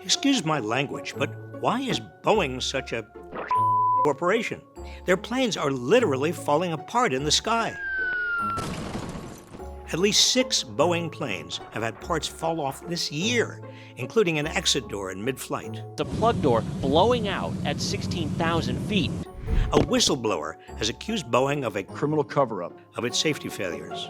Excuse my language, but why is Boeing such a corporation? Their planes are literally falling apart in the sky. At least 6 Boeing planes have had parts fall off this year, including an exit door in mid-flight. The plug door blowing out at 16,000 feet. A whistleblower has accused Boeing of a criminal cover-up of its safety failures.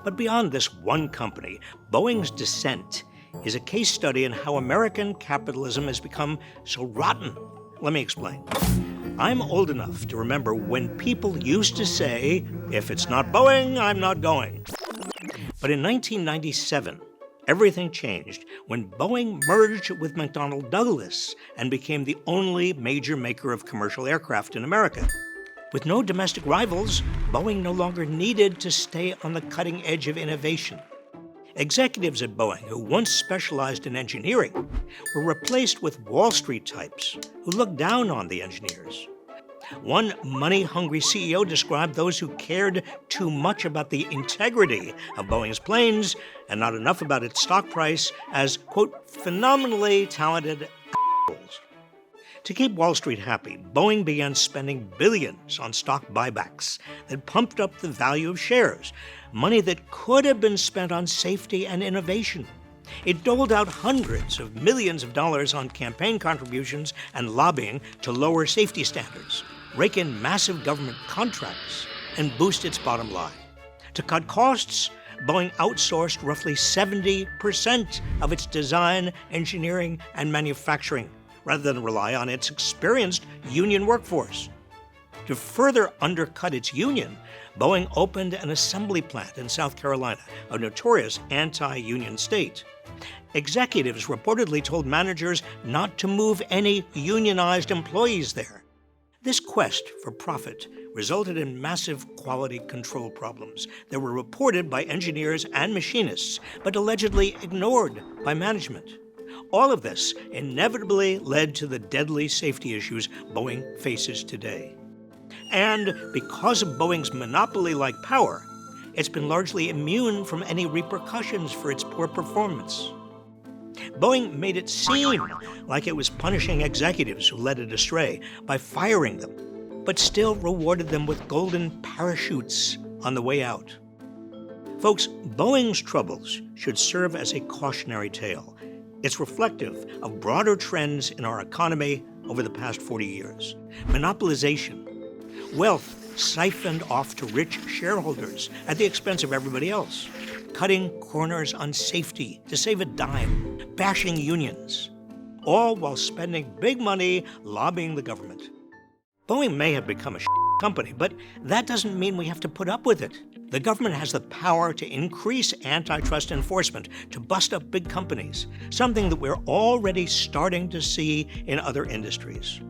But beyond this one company, Boeing's descent is a case study in how American capitalism has become so rotten. Let me explain. I'm old enough to remember when people used to say, if it's not Boeing, I'm not going. But in 1997, everything changed when Boeing merged with McDonnell Douglas and became the only major maker of commercial aircraft in America. With no domestic rivals, Boeing no longer needed to stay on the cutting edge of innovation. Executives at Boeing who once specialized in engineering were replaced with Wall Street types who looked down on the engineers. One money-hungry CEO described those who cared too much about the integrity of Boeing's planes and not enough about its stock price as, quote, phenomenally talented assholes. To keep Wall Street happy, Boeing began spending billions on stock buybacks that pumped up the value of shares, money that could have been spent on safety and innovation. It doled out hundreds of millions of dollars on campaign contributions and lobbying to lower safety standards, rake in massive government contracts, and boost its bottom line. To cut costs, Boeing outsourced roughly 70% of its design, engineering, and manufacturing, rather than rely on its experienced union workforce. To further undercut its union, Boeing opened an assembly plant in South Carolina, a notorious anti-union state. Executives reportedly told managers not to move any unionized employees there. This quest for profit resulted in massive quality control problems that were reported by engineers and machinists, but allegedly ignored by management. All of this inevitably led to the deadly safety issues Boeing faces today. And because of Boeing's monopoly-like power, it's been largely immune from any repercussions for its poor performance. Boeing made it seem like it was punishing executives who led it astray by firing them, but still rewarded them with golden parachutes on the way out. Folks, Boeing's troubles should serve as a cautionary tale. It's reflective of broader trends in our economy over the past 40 years. Monopolization, wealth siphoned off to rich shareholders at the expense of everybody else, cutting corners on safety to save a dime, bashing unions, all while spending big money lobbying the government. Boeing may have become a company, but that doesn't mean we have to put up with it. The government has the power to increase antitrust enforcement to bust up big companies, something that we're already starting to see in other industries.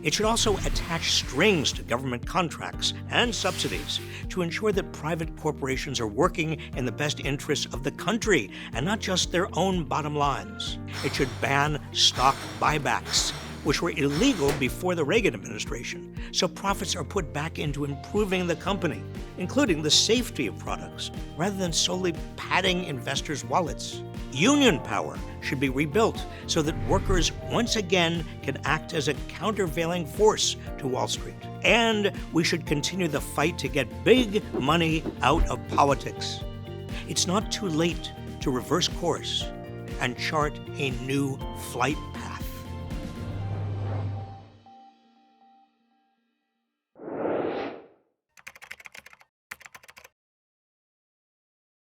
It should also attach strings to government contracts and subsidies to ensure that private corporations are working in the best interests of the country and not just their own bottom lines. It should ban stock buybacks, which were illegal before the Reagan administration, so profits are put back into improving the company, including the safety of products, rather than solely padding investors' wallets. Union power should be rebuilt so that workers once again can act as a countervailing force to Wall Street. And we should continue the fight to get big money out of politics. It's not too late to reverse course and chart a new flight